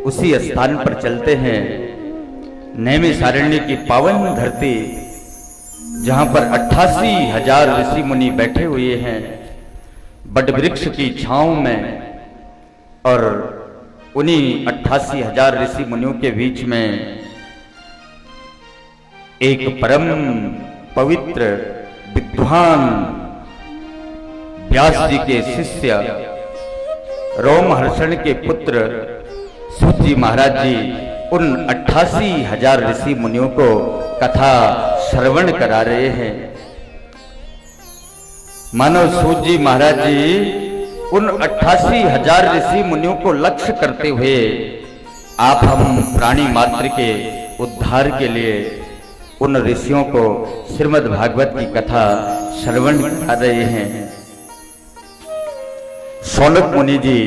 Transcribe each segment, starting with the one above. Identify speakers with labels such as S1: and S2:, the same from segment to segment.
S1: उसी स्थान पर चलते हैं, नैमिषारण्य की पावन धरती, जहां पर 88,000 ऋषि मुनि बैठे हुए हैं बट वृक्ष की छांव में। और उन्हीं 88,000 ऋषि मुनियों के बीच में एक परम पवित्र विद्वान व्यास जी के शिष्य रोमहर्षण के पुत्र सूत जी महाराज जी उन 88,000 ऋषि मुनियों को कथा श्रवण करा रहे हैं। मानो सूत जी महाराज जी उन 88,000 ऋषि मुनियों को लक्ष्य करते हुए आप हम प्राणी मात्र के उद्धार के लिए उन ऋषियों को श्रीमद् भागवत की कथा श्रवण करा रहे हैं। शौनक मुनि जी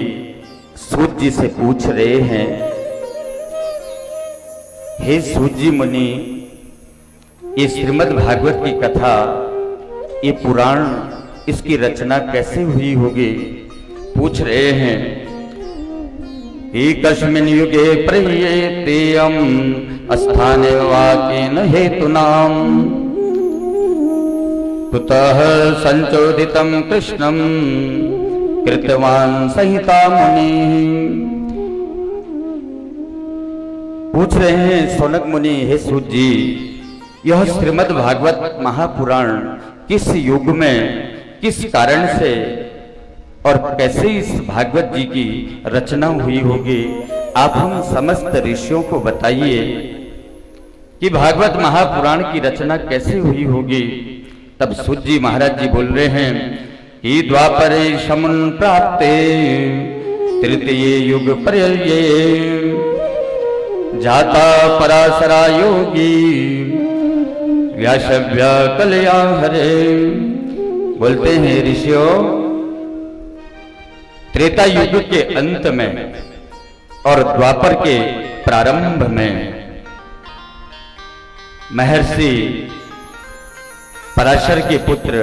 S1: सूत जी से पूछ रहे हैं, हे सूत जी मुनि, ये श्रीमद् भागवत की कथा, ये पुराण, इसकी रचना कैसे हुई होगी? पूछ रहे हैं। एकस्मिन् युगे प्रह्येतेयं स्थाने वाकेन हेतुनां कुतः संचोदितं कृष्णं कृतवान् सहिता मुनि। पूछ रहे हैं शौनक मुनि, हे सूत जी, यह श्रीमद् भागवत महापुराण किस युग में, किस कारण से और कैसे इस भागवत जी की रचना हुई होगी? आप हम समस्त ऋषियों को बताइए कि भागवत महापुराण की रचना कैसे हुई होगी। तब सूत जी महाराज जी बोल रहे हैं कि द्वापरे शमुन प्राप्ते तृतीये युग पर्यये जाता पराशरा योगी व्यासव्य कलया हरे। बोलते हैं ऋषियों, त्रेता युग के अंत में और द्वापर के प्रारंभ में महर्षि पराशर के पुत्र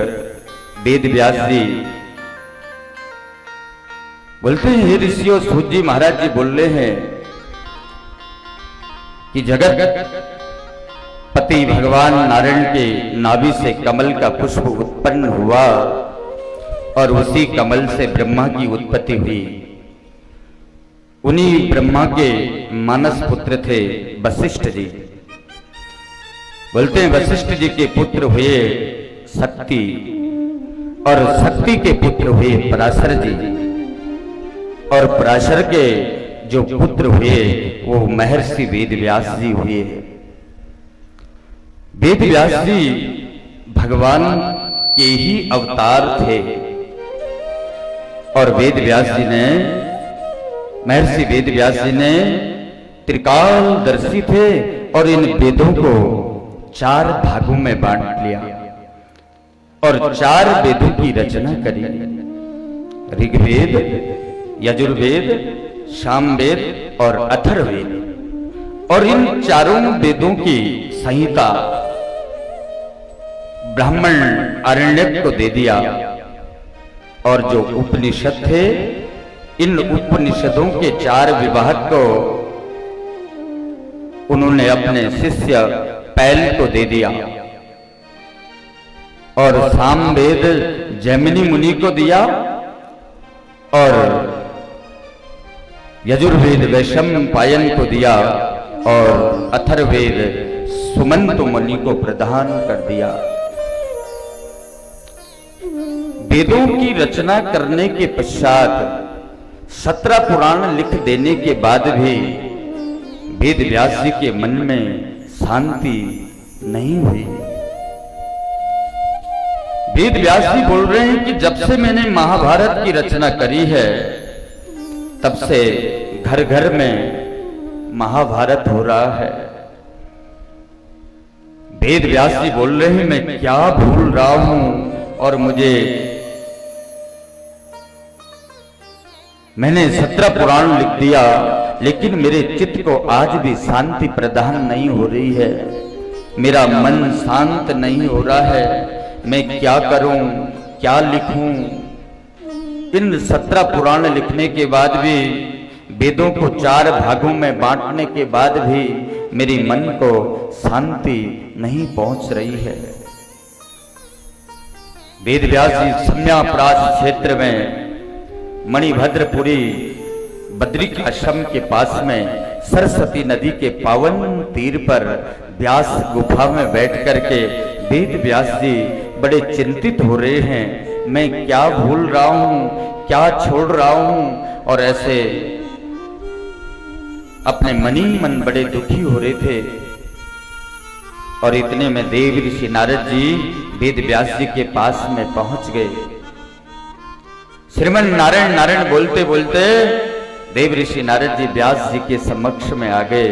S1: वेद व्यास जी बोलते हैं, हे ऋषियों, सूत जी महाराज जी बोल रहे हैं कि जगत पति भगवान नारायण के नाभि से कमल का पुष्प उत्पन्न हुआ और उसी कमल से ब्रह्मा की उत्पत्ति हुई। उन्हीं ब्रह्मा के मानस पुत्र थे वशिष्ठ जी। बोलते हैं वशिष्ठ जी के पुत्र हुए शक्ति और शक्ति के पुत्र हुए पराशर जी और पराशर के जो पुत्र हुए वो महर्षि वेद व्यास जी हुए। वेद व्यास जी भगवान के ही अवतार थे और वेद व्यास जी ने, महर्षि वेद व्यास जी ने त्रिकालदर्शी थे और इन वेदों को 4 भागों में बांट लिया और 4 वेदों की रचना करी। ऋग्वेद, यजुर्वेद, सामवेद और अथर्ववेद। और इन चारों वेदों की संहिता ब्राह्मण आरण्यक को दे दिया और जो उपनिषद थे, इन उपनिषदों के 4 विभाग को उन्होंने अपने शिष्य पैल को दे दिया और सामवेद जैमिनी मुनि को दिया और यजुर्वेद वैशंपायन को दिया और अथर्ववेद सुमंत मुनि को प्रदान कर दिया। वेदों की रचना करने के पश्चात 17 पुराण लिख देने के बाद भी वेद व्यास जी के मन में शांति नहीं हुई। वेद व्यास जी बोल रहे हैं कि जब से मैंने महाभारत की रचना करी है तब से घर घर में महाभारत हो रहा है। वेद व्यास जी बोल रहे हैं मैं क्या भूल रहा हूं और मैंने 17 पुराण लिख दिया लेकिन मेरे चित्त को आज भी शांति प्रदान नहीं हो रही है, मेरा मन शांत नहीं हो रहा है। मैं क्या करूं, क्या लिखूं? इन 17 पुराण लिखने के बाद भी वेदों को 4 भागों में बांटने के बाद भी मेरी मन को शांति नहीं पहुंच रही है। वेद व्यास जी सम्याप्रास क्षेत्र में मणिभद्रपुरी बद्रिक आश्रम के पास में सरस्वती नदी के पावन तीर पर व्यास गुफा में बैठ करके वेद व्यास जी बड़े चिंतित हो रहे हैं। मैं क्या भूल रहा हूं, क्या छोड़ रहा हूं, और ऐसे अपने मन ही मन बड़े दुखी हो रहे थे। और इतने में देव ऋषि नारद जी वेद व्यास जी के पास में पहुंच गए। श्रीमन नारायण नारायण बोलते बोलते देव ऋषि नारद जी व्यास जी के समक्ष में आ गए।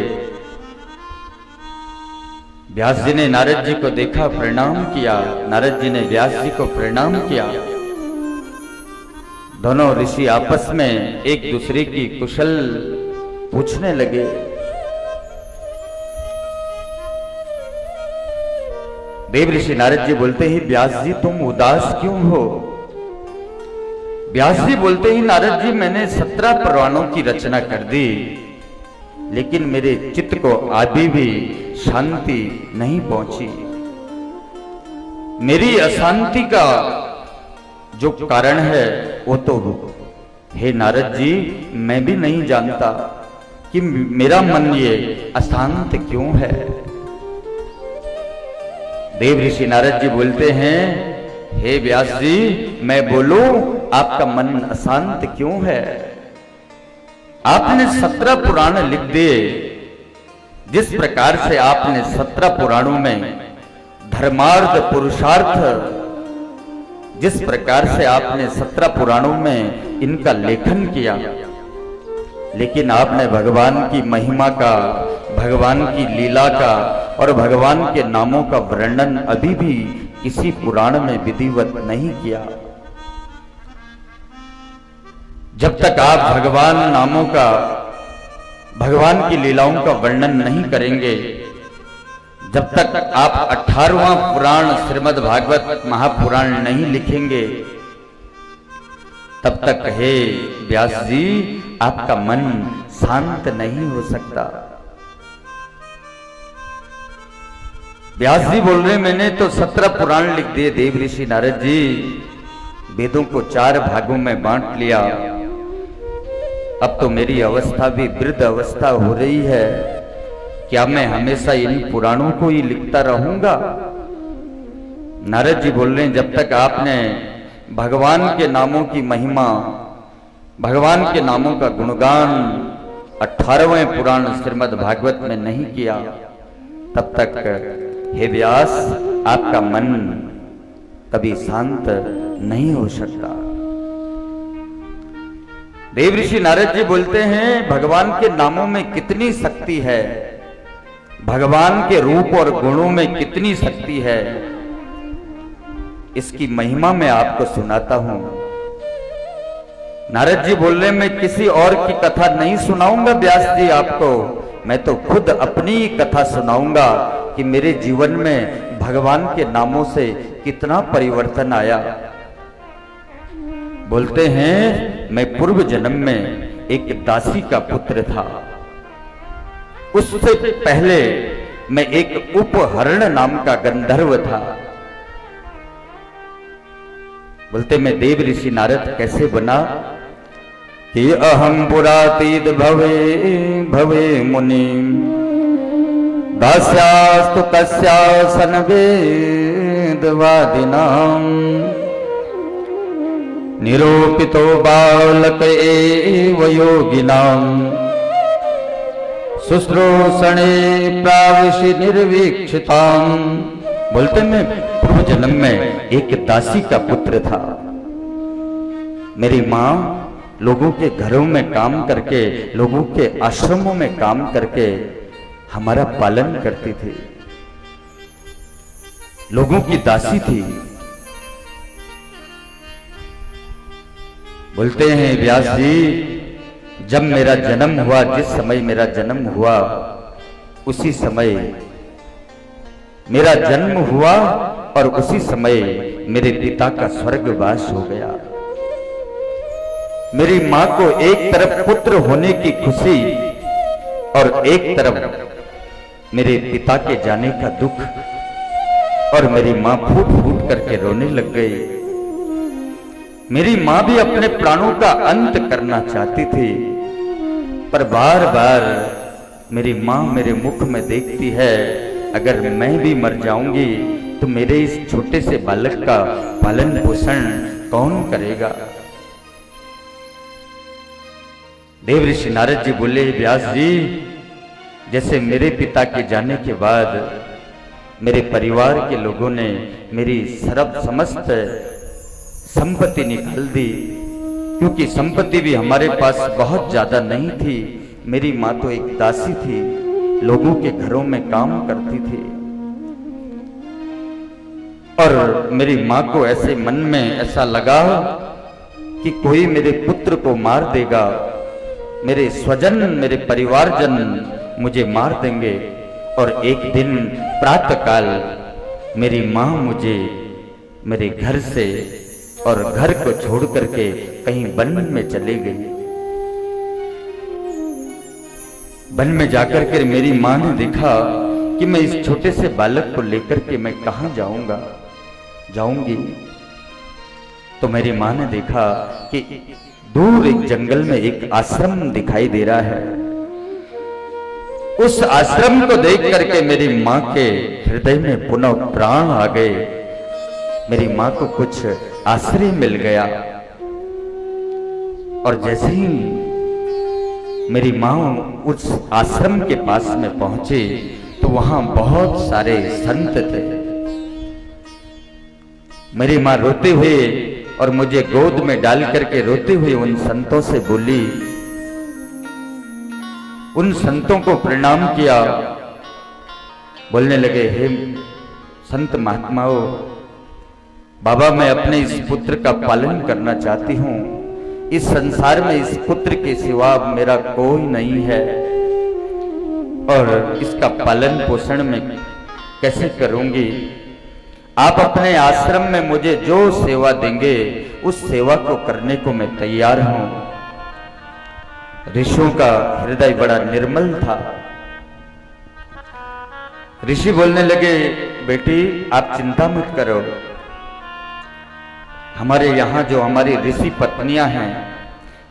S1: व्यास जी ने नारद जी को देखा, प्रणाम किया। नारद जी ने व्यास जी को प्रणाम किया। दोनों ऋषि आपस में एक दूसरे की कुशल पूछने लगे। देव ऋषि नारद जी बोलते ही, व्यास जी तुम उदास क्यों हो? व्यास जी बोलते ही, नारद जी मैंने 17 पुराणों की रचना कर दी, लेकिन मेरे चित्त को अभी भी शांति नहीं पहुंची। मेरी अशांति का जो कारण है वो तो हे नारद जी मैं भी नहीं जानता कि मेरा मन ये अशांत क्यों है। देव ऋषि नारद जी बोलते हैं, हे व्यास जी मैं बोलूं आपका मन अशांत क्यों है? आपने 17 पुराण लिख दिए। जिस प्रकार से आपने 17 पुराणों में धर्मार्थ पुरुषार्थ, जिस प्रकार से आपने 17 पुराणों में इनका लेखन किया, लेकिन आपने भगवान की महिमा का, भगवान की लीला का और भगवान के नामों का वर्णन अभी भी किसी पुराण में विधिवत नहीं किया। जब तक आप भगवान नामों का, भगवान की लीलाओं का वर्णन नहीं करेंगे, जब तक आप 18वां पुराण श्रीमद् भागवत महापुराण नहीं लिखेंगे, तब तक हे व्यास जी आपका मन शांत नहीं हो सकता। व्यास जी बोल रहे, मैंने तो 17 पुराण लिख दिए देव ऋषि नारद जी, वेदों को 4 भागों में बांट लिया। अब तो मेरी अवस्था भी वृद्ध अवस्था हो रही है। क्या मैं हमेशा इन पुराणों को ही लिखता रहूंगा? नारद जी बोल रहे हैं, जब तक आपने भगवान के नामों की महिमा, भगवान के नामों का गुणगान 18वें पुराण श्रीमद् भागवत में नहीं किया, तब तक हे व्यास आपका मन कभी शांत नहीं हो सकता। देव ऋषि नारद जी बोलते हैं, भगवान के नामों में कितनी शक्ति है, भगवान के रूप और गुणों में कितनी शक्ति है, इसकी महिमा मैं आपको सुनाता हूं। नारद जी बोल रहे, मैं किसी और की कथा नहीं सुनाऊंगा व्यास जी आपको, मैं तो खुद अपनी ही कथा सुनाऊंगा कि मेरे जीवन में भगवान के नामों से कितना परिवर्तन आया। बोलते हैं, मैं पूर्व जन्म में एक दासी का पुत्र था। उससे पहले मैं एक उपहरण नाम का गंधर्व था। बोलते मैं देव ऋषि नारद कैसे बना कि अहम पुरातीत भवे भवे मुनि दास्यास्तु कस्यासन वेदवादिनां निरूपितो बालक एव योगिनां शुश्रूषणे प्राविशि निर्वीक्षितां। बोलते मैं पूर्व जन्म में एक दासी का पुत्र था। मेरी माँ लोगों के घरों में काम करके, लोगों के आश्रमों में काम करके हमारा पालन करती थी, लोगों की दासी थी। बोलते हैं व्यास जी, जब मेरा जन्म हुआ, जिस समय मेरा जन्म हुआ, उसी समय मेरा जन्म हुआ और उसी समय मेरे पिता का स्वर्गवास हो गया। मेरी मां को एक तरफ पुत्र होने की खुशी और एक तरफ मेरे पिता के जाने का दुख, और मेरी मां फूट फूट करके रोने लग गई। मेरी मां भी अपने प्राणों का अंत करना चाहती थी, पर बार बार मेरी मां मेरे मुख में देखती है, अगर मैं भी मर जाऊंगी तो मेरे इस छोटे से बालक का पालन पोषण कौन करेगा। देव ऋषि नारद जी बोले, व्यास जी, जैसे मेरे पिता के जाने के बाद मेरे परिवार के लोगों ने मेरी समस्त संपत्ति निकाल दी, क्योंकि संपत्ति भी हमारे पास बहुत ज्यादा नहीं थी। मेरी मां तो एक दासी थी, लोगों के घरों में काम करती थी, और मेरी मां को ऐसे मन में ऐसा लगा कि कोई मेरे पुत्र को मार देगा, मेरे स्वजन, मेरे परिवारजन मुझे मार देंगे, और एक दिन प्रातःकाल मेरी मां मुझे मेरे घर से और घर को छोड़ करके कहीं वन में चली गई। वन में जाकर के मेरी मां ने देखा कि मैं इस छोटे से बालक को लेकर के मैं कहां जाऊंगी। तो मेरी मां ने देखा कि दूर एक जंगल में एक आश्रम दिखाई दे रहा है। उस आश्रम को देख करके मेरी मां के हृदय में पुनः प्राण आ गए। मेरी मां को कुछ आश्रय मिल गया, और जैसे ही मेरी मां उस आश्रम के पास में पहुंची तो वहां बहुत सारे संत थे। मेरी मां रोते हुए और मुझे गोद में डाल करके रोते हुए उन संतों से बोली, उन संतों को प्रणाम किया, बोलने लगे, हे संत महात्माओं, बाबा, मैं अपने इस पुत्र का पालन करना चाहती हूं। इस संसार में इस पुत्र के सिवा मेरा कोई नहीं है, और इसका पालन पोषण में कैसे करूंगी। आप अपने आश्रम में मुझे जो सेवा देंगे उस सेवा को करने को मैं तैयार हूं। ऋषियों का हृदय बड़ा निर्मल था। ऋषि बोलने लगे, बेटी आप चिंता मत करो, हमारे यहाँ जो हमारी ऋषि पत्नियां हैं,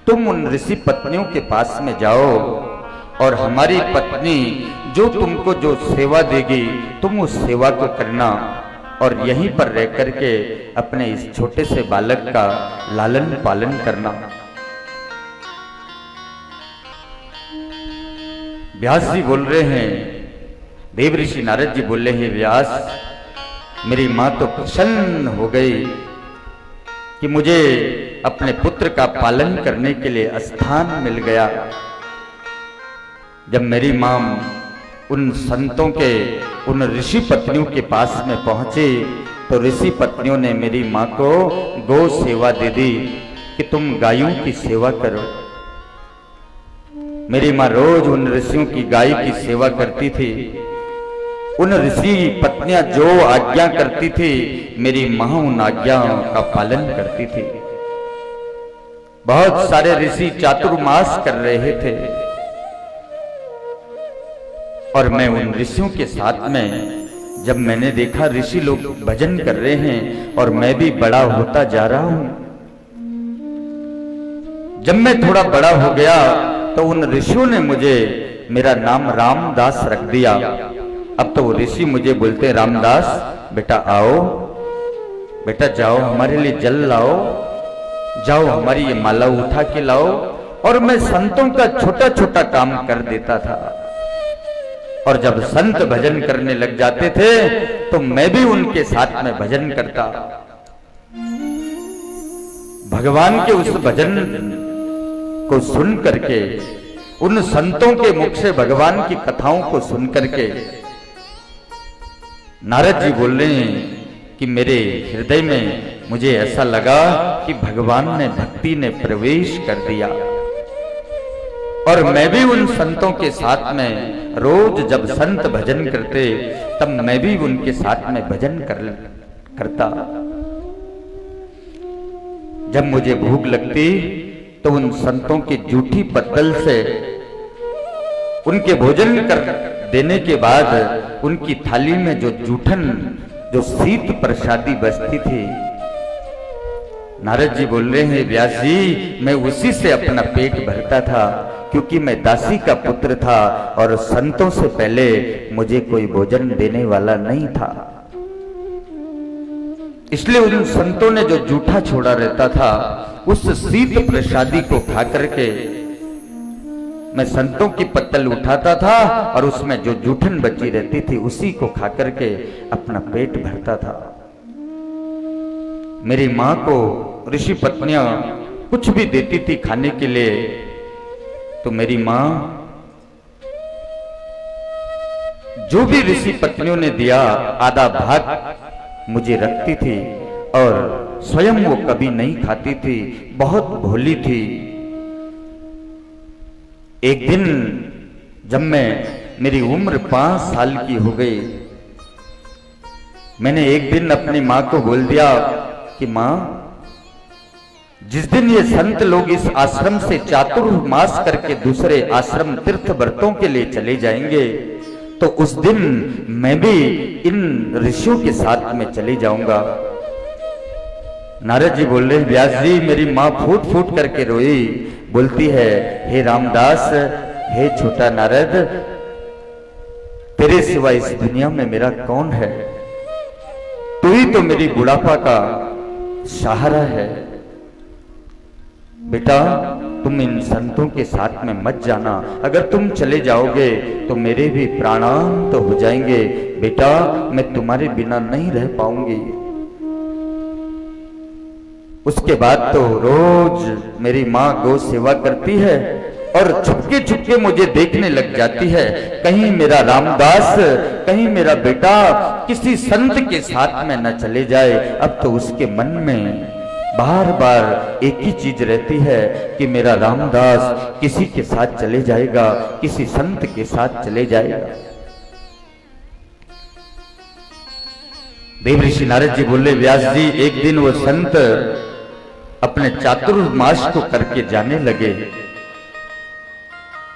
S1: तुम उन ऋषि पत्नियों के पास में जाओ, और हमारी पत्नी जो तुमको जो सेवा देगी तुम उस सेवा को करना, और यहीं पर रह करके अपने इस छोटे से बालक का लालन पालन करना। व्यास जी बोल रहे हैं, देव ऋषि नारद जी बोल रहे हैं, व्यास, मेरी मां तो प्रसन्न हो गई कि मुझे अपने पुत्र का पालन करने के लिए स्थान मिल गया। जब मेरी मां उन संतों के, उन ऋषि पत्नियों के पास में पहुंची तो ऋषि पत्नियों ने मेरी मां को गौ सेवा दे दी कि तुम गायों की सेवा करो। मेरी मां रोज उन ऋषियों की गाय की सेवा करती थी। उन ऋषि पत्नियां जो आज्ञा करती थी, मेरी मां उन आज्ञाओं का पालन करती थी। बहुत सारे ऋषि चातुर्मास कर रहे थे, और मैं उन ऋषियों के साथ में जब मैंने देखा ऋषि लोग भजन कर रहे हैं और मैं भी बड़ा होता जा रहा हूं, जब मैं थोड़ा बड़ा हो गया तो उन ऋषियों ने मुझे मेरा नाम रामदास रख दिया। अब तो वो ऋषि मुझे बोलते, रामदास बेटा आओ, बेटा जाओ हमारे लिए जल लाओ, जाओ हमारी ये माला उठा के लाओ। और मैं संतों का छोटा छोटा काम कर देता था, और जब संत भजन करने लग जाते थे तो मैं भी उनके साथ में भजन करता। भगवान के उस भजन को सुन करके, उन संतों के मुख से भगवान की कथाओं को सुन करके नारद जी बोल रहे हैं कि मेरे हृदय में मुझे ऐसा लगा कि भगवान ने भक्ति ने प्रवेश कर दिया, और मैं भी उन संतों के साथ में रोज जब संत भजन करते तब मैं भी उनके साथ में भजन करता। जब मुझे भूख लगती तो उन संतों की जूठी पत्तल से उनके भोजन कर देने के बाद उनकी थाली में जो जूठन, जो शीत प्रसादी बचती थी, नारद जी बोल रहे हैं, व्यास जी मैं उसी से अपना पेट भरता था, क्योंकि मैं दासी का पुत्र था और संतों से पहले मुझे कोई भोजन देने वाला नहीं था। इसलिए उन संतों ने जो जूठा छोड़ा रहता था, उस शीत प्रसादी को खा करके मैं संतों की पत्तल उठाता था और उसमें जो जूठन बची रहती थी उसी को खा करके अपना पेट भरता था। मेरी मां को ऋषि पत्नियां कुछ भी देती थी खाने के लिए, तो मेरी मां जो भी ऋषि पत्नियों ने दिया आधा भाग मुझे रखती थी और स्वयं वो कभी नहीं खाती थी, बहुत भोली थी। एक दिन जब मेरी उम्र 5 साल की हो गई, मैंने एक दिन अपनी मां को बोल दिया कि मां, जिस दिन ये संत लोग इस आश्रम से चातुर्मास करके दूसरे आश्रम तीर्थ व्रतों के लिए चले जाएंगे, तो उस दिन मैं भी इन ऋषियों के साथ में चले जाऊंगा। नारद जी बोल रहे, व्यास जी मेरी मां फूट फूट करके रोई, बोलती है, हे रामदास, हे छोटा नारद, तेरे सिवा इस दुनिया में मेरा कौन है? तू ही तो मेरी बुढ़ापा का सहारा है। बेटा तुम इन संतों के साथ में मत जाना, अगर तुम चले जाओगे तो मेरे भी प्राणांत हो जाएंगे। बेटा मैं तुम्हारे बिना नहीं रह पाऊंगी। उसके बाद तो रोज मेरी माँ गौ सेवा करती है और छुपके छुपके मुझे देखने लग जाती है, कहीं मेरा रामदास, कहीं मेरा बेटा किसी संत के साथ में न चले जाए। अब तो उसके मन में बार बार एक ही चीज रहती है कि मेरा रामदास किसी के साथ चले जाएगा, किसी संत के साथ चले जाएगा। देव ऋषि नारद जी बोले, व्यास जी एक दिन वो संत अपने चातुर्मास को करके जाने लगे,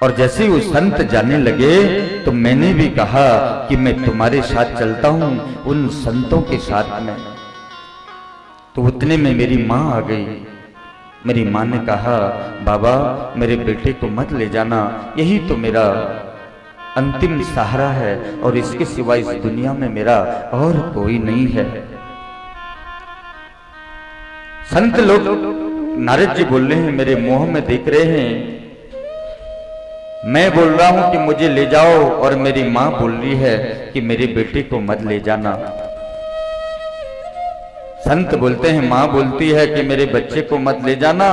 S1: और जैसे ही वो संत जाने लगे तो मैंने भी कहा कि मैं तुम्हारे साथ चलता हूं उन संतों के साथ में। तो उतने में मेरी मां आ गई। मेरी मां ने कहा, बाबा मेरे बेटे को मत ले जाना, यही तो मेरा अंतिम सहारा है और इसके सिवा इस दुनिया में मेरा और कोई नहीं है। संत लोग नारद जी बोल रहे हैं, मेरे मुंह में देख रहे हैं, मैं बोल रहा हूं कि मुझे ले जाओ और मेरी मां बोल रही है कि मेरे बेटे को मत ले जाना। संत बोलते हैं, मां बोलती है कि मेरे बच्चे को मत ले जाना,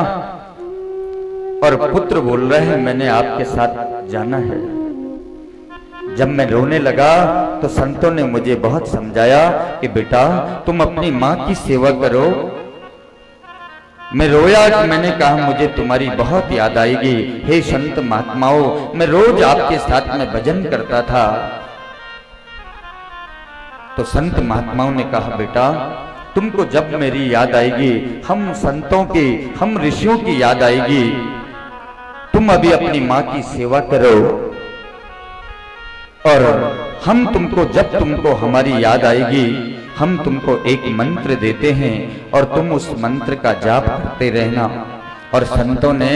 S1: और पुत्र बोल रहे हैं मैंने आपके साथ जाना है। जब मैं रोने लगा तो संतों ने मुझे बहुत समझाया कि बेटा तुम अपनी मां की सेवा करो। मैं रोया कि मैंने कहा मुझे तुम्हारी बहुत याद आएगी। हे संत महात्माओं, मैं रोज आपके साथ में भजन करता था। तो संत महात्माओं ने कहा, बेटा तुमको जब मेरी याद आएगी, हम संतों की, हम ऋषियों की याद आएगी, तुम अभी अपनी मां की सेवा करो, और हम तुमको, जब तुमको हमारी याद आएगी, हम तुमको एक मंत्र देते हैं और तुम उस मंत्र का जाप करते रहना। और संतों ने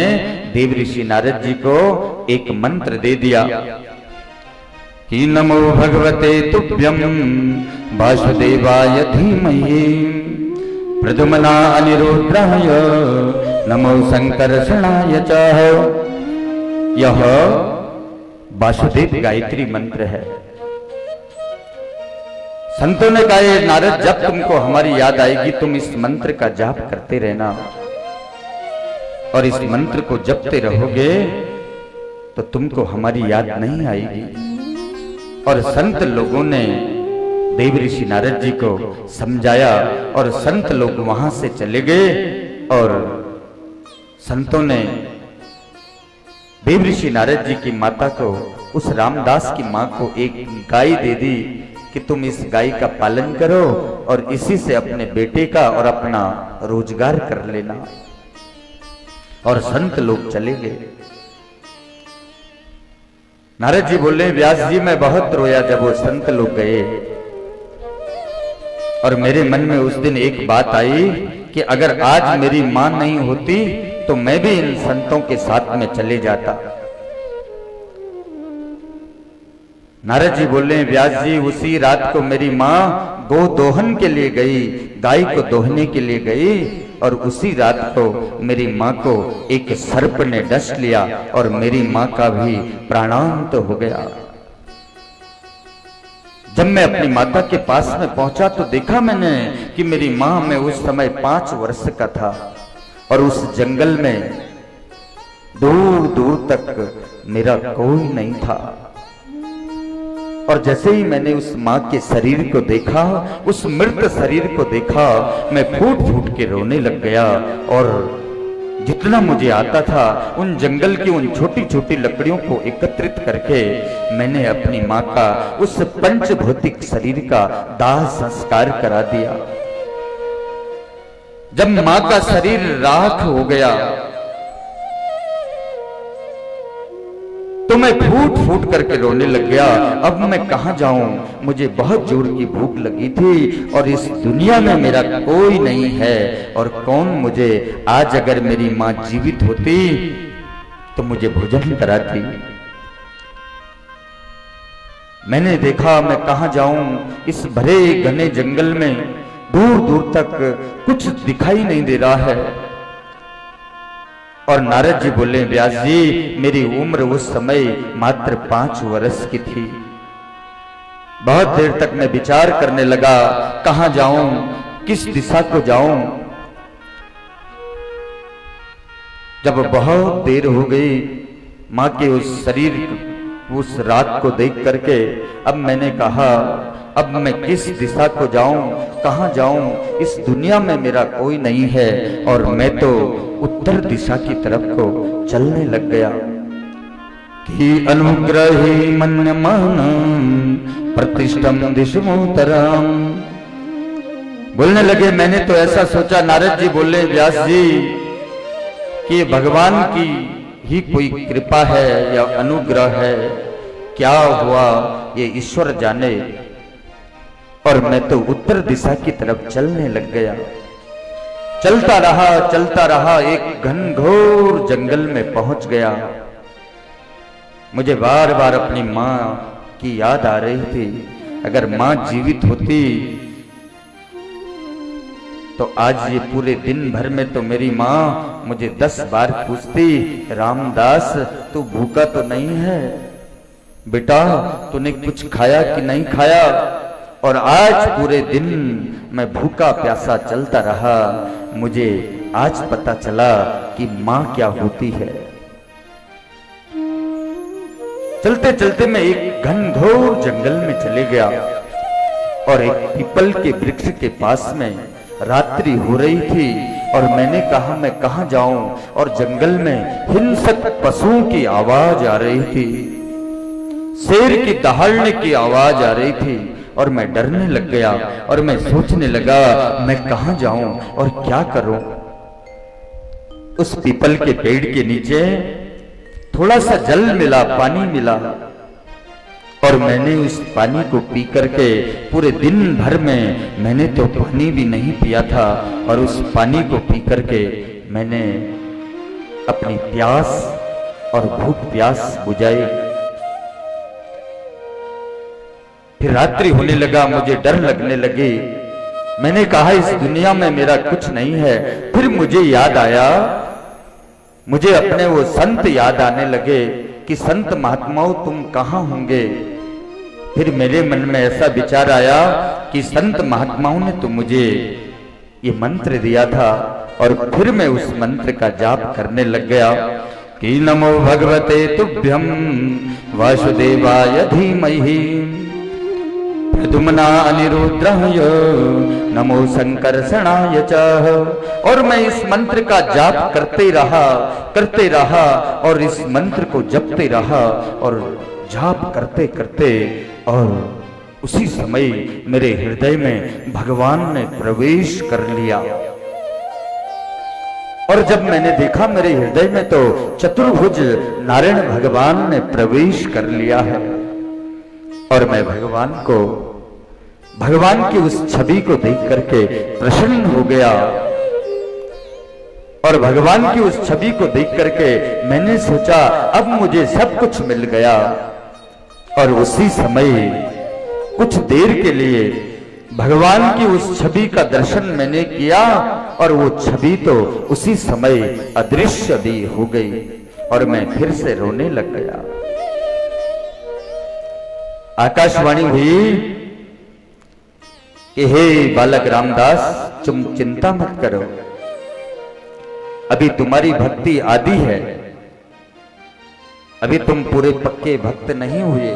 S1: देव ऋषि नारद जी को एक मंत्र दे दिया कि नमो भगवते तुभ्यं वासुदेवाय धीमहि प्रद्युम्ना अनिरुद्धाय नमो संकर्षणाय च। यह वासुदेव गायत्री मंत्र है। संतों ने कहा, नारद जब तुमको हमारी याद आएगी तुम इस मंत्र का जाप करते रहना, और इस मंत्र को जपते रहोगे तो तुमको हमारी याद नहीं आएगी। और संत लोगों ने देव ऋषि नारद जी को समझाया और संत लोग वहां से चले गए। और संतों ने देव ऋषि नारद जी की माता को, उस रामदास की मां को एक गाय दे दी कि तुम इस गाय का पालन करो और इसी से अपने बेटे का और अपना रोजगार कर लेना। और संत लोग चले गए। नारद जी बोले, व्यास जी मैं बहुत रोया जब वो संत लोग गए, और मेरे मन में उस दिन एक बात आई कि अगर आज मेरी मां नहीं होती तो मैं भी इन संतों के साथ में चले जाता। नारद जी बोले, व्यास जी उसी रात को मेरी मां गो दोहन के लिए गई, गाय को दोहने के लिए गई, और उसी रात को मेरी मां को एक सर्प ने डस लिया और मेरी मां का भी प्राणांत हो गया। जब मैं अपनी माता के पास में पहुंचा तो देखा मैंने कि मेरी मां में उस समय 5 वर्ष का था, और उस जंगल में दूर दूर तक मेरा कोई नहीं था। और जैसे ही मैंने उस मां के शरीर को देखा, उस मृत शरीर को देखा, मैं फूट फूट के रोने लग गया। और जितना मुझे आता था उन जंगल की उन छोटी छोटी लकड़ियों को एकत्रित करके मैंने अपनी मां का उस पंच भौतिक शरीर का दाह संस्कार करा दिया। जब मां का शरीर राख हो गया तो मैं फूट फूट करके रोने लग गया। अब मैं कहां जाऊं, मुझे बहुत जोर की भूख लगी थी और इस दुनिया में मेरा कोई नहीं है, और कौन मुझे आज अगर मेरी मां जीवित होती तो मुझे भोजन कराती। मैंने देखा मैं कहां जाऊं, इस भरे घने जंगल में दूर दूर तक कुछ दिखाई नहीं दे रहा है। और नारद जी बोले, व्यास जी मेरी उम्र उस समय मात्र 5 वर्ष की थी। बहुत देर तक मैं विचार करने लगा, कहां जाऊं, किस दिशा को जाऊं। जब बहुत देर हो गई मां के उस शरीर उस रात को देख करके, अब मैंने कहा अब मैं किस दिशा को जाऊं, कहां जाऊं, इस दुनिया में मेरा कोई नहीं है। और मैं तो उत्तर दिशा की तरफ को चलने लग गया। कि अनुग्रही मन्यमान प्रतिष्ठम दिशमोत्तरम। बोलने लगे, मैंने तो ऐसा सोचा, नारद जी बोले, व्यास जी कि भगवान की ही कोई कृपा है या अनुग्रह है, क्या हुआ ये ईश्वर जाने। और मैं तो उत्तर दिशा की तरफ चलने लग गया। चलता रहा, एक घनघोर जंगल में पहुंच गया। मुझे बार बार अपनी मां की याद आ रही थी। अगर मां जीवित होती तो आज ये पूरे दिन भर में तो मेरी मां मुझे 10 बार पूछती, रामदास तू भूखा तो नहीं है बेटा, तूने कुछ खाया कि नहीं खाया। और आज पूरे दिन मैं भूखा प्यासा चलता रहा। मुझे आज पता चला कि मां क्या होती है। चलते चलते मैं एक घनघोर जंगल में चले गया और एक पीपल के वृक्ष के पास में रात्रि हो रही थी। और मैंने कहा मैं कहां जाऊं, और जंगल में हिंसक पशुओं की आवाज आ रही थी, शेर की दहाड़ने की आवाज आ रही थी। और मैं डरने लग गया और मैं सोचने लगा मैं कहां जाऊं और क्या करूं। उस पीपल के पेड़ के नीचे थोड़ा सा जल मिला, पानी मिला, और मैंने उस पानी को पी करके पूरे दिन भर में मैंने तो पानी भी नहीं पिया था। और उस पानी को पी करके मैंने अपनी प्यास और भूख प्यास बुझाई। फिर रात्रि होने लगा, मुझे डर लगने लगी। मैंने कहा इस दुनिया में मेरा कुछ नहीं है। फिर मुझे याद आया, मुझे अपने वो संत याद आने लगे कि संत महात्माओं तुम कहां होंगे। फिर मेरे मन में ऐसा विचार आया कि संत महात्माओं ने तो मुझे ये मंत्र दिया था। और फिर मैं उस मंत्र का जाप करने लग गया कि नमो भगवते तुभ्यम वासुदेवाय धीमहि प्रद्युम्ना अनिरुद्धाय नमो संकर्षणाय च। और मैं इस मंत्र का जाप करते रहा और इस मंत्र को जपते रहा और जाप करते करते, और उसी समय मेरे हृदय में भगवान ने प्रवेश कर लिया। और जब मैंने देखा मेरे हृदय में तो चतुर्भुज नारायण भगवान ने प्रवेश कर लिया है। और मैं भगवान की उस छवि को देख करके प्रसन्न हो गया। और भगवान की उस छवि को देख करके मैंने सोचा अब मुझे सब कुछ मिल गया। और उसी समय कुछ देर के लिए भगवान की उस छवि का दर्शन मैंने किया और वो छवि तो उसी समय अदृश्य भी हो गई और मैं फिर से रोने लग गया। आकाशवाणी हुई कि हे बालक रामदास, तुम चिंता मत करो, अभी तुम्हारी भक्ति आदि है, अभी तुम पूरे पक्के भक्त नहीं हुए।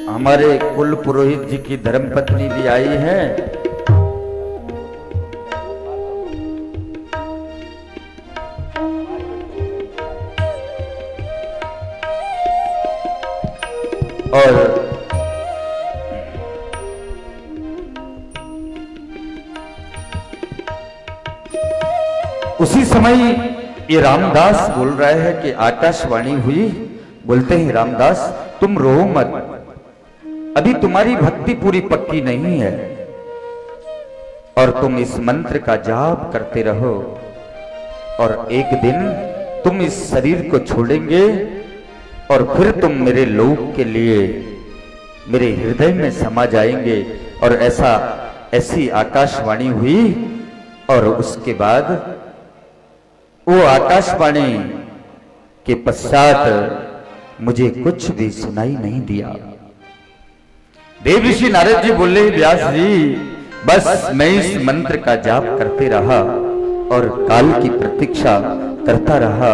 S1: हमारे कुल पुरोहित जी की धर्मपत्नी भी आई है। और उसी समय ये रामदास बोल रहा है कि आकाशवाणी हुई, बोलते हैं रामदास तुम रो मत, अभी तुम्हारी भक्ति पूरी पक्की नहीं है और तुम इस मंत्र का जाप करते रहो और एक दिन तुम इस शरीर को छोड़ेंगे और फिर तुम मेरे लोक के लिए मेरे हृदय में समा जाएंगे। और ऐसी आकाशवाणी हुई। और उसके बाद वो आकाशवाणी के पश्चात मुझे कुछ भी सुनाई नहीं दिया। देव ऋषि नारद जी बोले व्यास जी बस मैं इस मंत्र का जाप करते रहा और काल की प्रतीक्षा करता रहा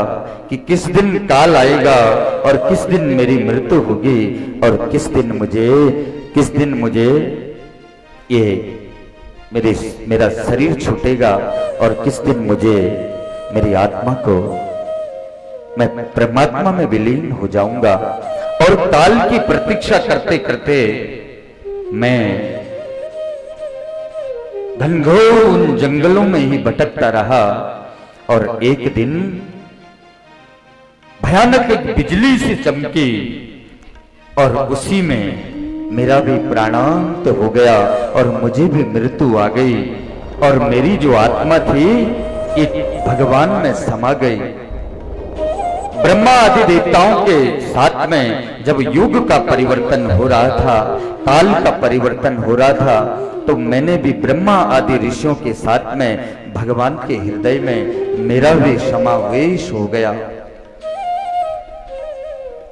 S1: कि किस दिन काल आएगा और किस दिन मेरी मृत्यु होगी और किस दिन मुझे ये मेरा शरीर छूटेगा और किस दिन मुझे मेरी आत्मा को मैं परमात्मा में विलीन हो जाऊंगा। और काल की प्रतीक्षा करते करते मैं घनघोर उन जंगलों में ही भटकता रहा और एक दिन भयानक एक बिजली सी चमकी और उसी में मेरा भी प्राणांत हो गया और मुझे भी मृत्यु आ गई और मेरी जो आत्मा थी ये भगवान में समा गई। ब्रह्मा आदि देवताओं के साथ में जब युग का परिवर्तन हो रहा था, काल का परिवर्तन हो रहा था, तो मैंने भी ब्रह्मा आदि ऋषियों के साथ में भगवान के हृदय में मेरा भी समावेश हो गया।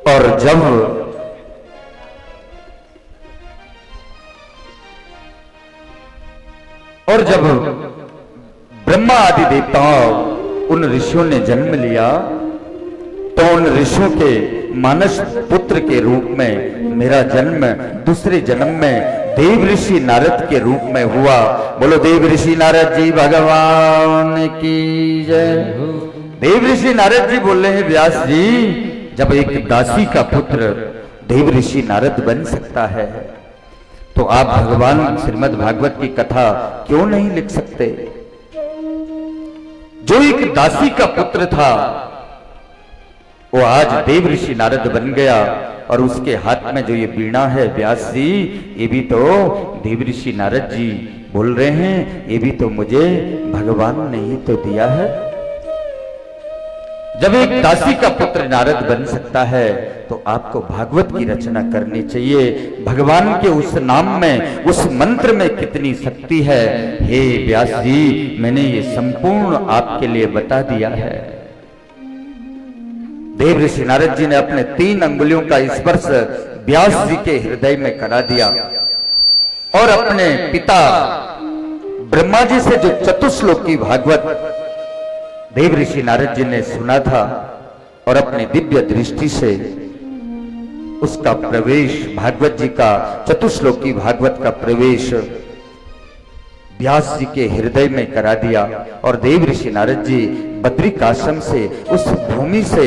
S1: और जब ब्रह्मा आदि देवताओं उन ऋषियों ने जन्म लिया तो उन ऋषियों के मानस पुत्र के रूप में मेरा जन्म दूसरे जन्म में देव ऋषि नारद के रूप में हुआ। बोलो देव ऋषि नारद जी भगवान की जय। देव ऋषि नारद जी बोल रहे हैं व्यास जी जब एक दासी का पुत्र देव ऋषि नारद बन सकता है तो आप भगवान श्रीमद् भागवत की कथा क्यों नहीं लिख सकते। जो एक दासी का पुत्र था वो आज देव ऋषि नारद बन गया और उसके हाथ में जो ये वीणा है व्यास जी ये भी तो देव ऋषि नारद जी बोल रहे हैं, ये भी तो मुझे भगवान ने ही तो दिया है। जब एक दासी का पुत्र नारद बन सकता है तो आपको भागवत की रचना करनी चाहिए। भगवान के उस नाम में उस मंत्र में कितनी शक्ति है। हे व्यास जी मैंने ये संपूर्ण आपके लिए बता दिया है। देव ऋषि नारद जी ने अपने 3 अंगुलियों का स्पर्श व्यास जी के हृदय में करा दिया और अपने पिता ब्रह्मा जी से जो चतुश्लोकी भागवत देव ऋषि नारद जी ने सुना था और अपनी दिव्य दृष्टि से उसका प्रवेश, भागवत जी का चतुश्लोकी भागवत का प्रवेश व्यास जी के हृदय में करा दिया। और देव ऋषि नारद जी बद्रिकाश्रम से, उस भूमि से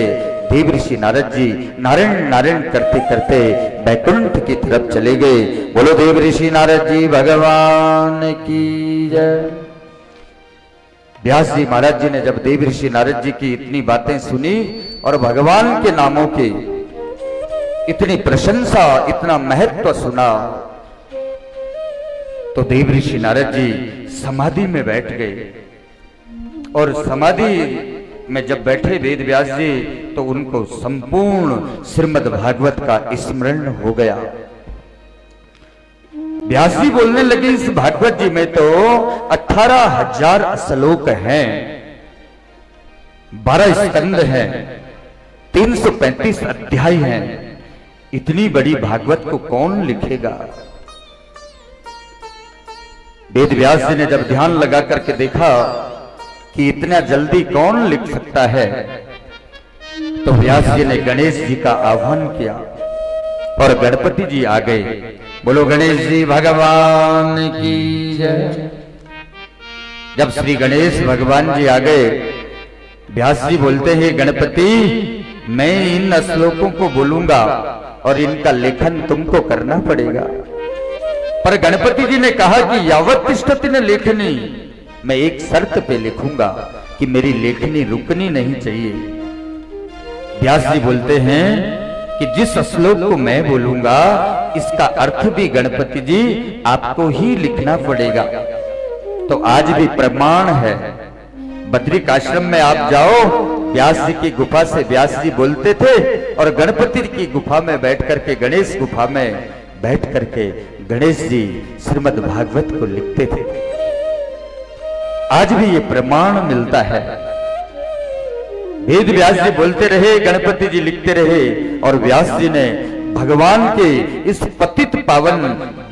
S1: देव ऋषि नारद जी नारायण नारायण करते करते बैकुंठ की तरफ चले गए। बोलो देव ऋषि नारद जी भगवान की जय। व्यास जी महाराज जी ने जब देव ऋषि नारद जी की इतनी बातें सुनी और भगवान के नामों की इतनी प्रशंसा, इतना महत्व सुना, तो देव ऋषि नारद जी समाधि में बैठ गए। और समाधि में जब बैठे वेद व्यास जी, तो उनको संपूर्ण श्रीमद् भागवत का स्मरण हो गया। व्यास जी बोलने लगे, इस भागवत जी में तो 18,000 श्लोक हैं, 12 स्कंद हैं, 335 अध्याय हैं। इतनी बड़ी भागवत को कौन लिखेगा? वेद व्यास जी ने जब ध्यान लगा करके देखा कि इतना जल्दी कौन लिख सकता है, तो व्यास जी ने गणेश जी का आह्वान किया और गणपति जी आ गए। बोलो गणेश जी भगवान की जय। जब श्री गणेश भगवान जी आ गए, व्यास जी बोलते हैं, गणपति मैं इन श्लोकों को बोलूंगा और इनका लेखन तुमको करना पड़ेगा। पर गणपति जी ने कहा कि यावत तिष्ठति न लेखनी, मैं एक शर्त पे लिखूंगा कि मेरी लेखनी रुकनी नहीं चाहिए। व्यास जी बोलते हैं कि जिस श्लोक को मैं बोलूंगा इसका अर्थ भी गणपति जी आपको ही लिखना पड़ेगा। तो आज भी प्रमाण है, बद्रिकाश्रम में आप जाओ, व्यास जी की गुफा से व्यास जी बोलते थे और गणपति की गुफा में बैठ करके, गणेश गुफा में बैठ करके गणेश जी श्रीमद् भागवत को लिखते थे। आज भी ये प्रमाण मिलता है। वेद व्यास जी बोलते रहे, गणपति जी लिखते रहे, और व्यास जी ने भगवान के इस पतित पावन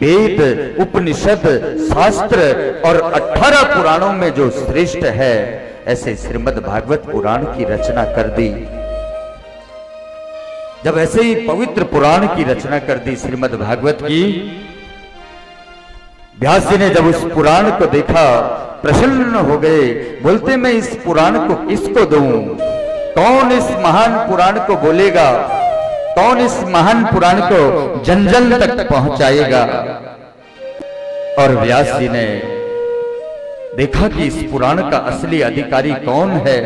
S1: वेद, उपनिषद, शास्त्र और 18 पुराणों में जो श्रेष्ठ है, ऐसे श्रीमद् भागवत पुराण की रचना कर दी। जब ऐसे ही पवित्र पुराण की रचना कर दी श्रीमद् भागवत की, व्यास जी ने जब उस पुराण को देखा, प्रसन्न हो गए। बोलते मैं इस पुराण को किसको दूं? कौन इस महान पुराण को बोलेगा? कौन इस महान पुराण को जन जन तक पहुंचाएगा? और व्यास जी ने देखा कि इस पुराण का असली अधिकारी कौन है,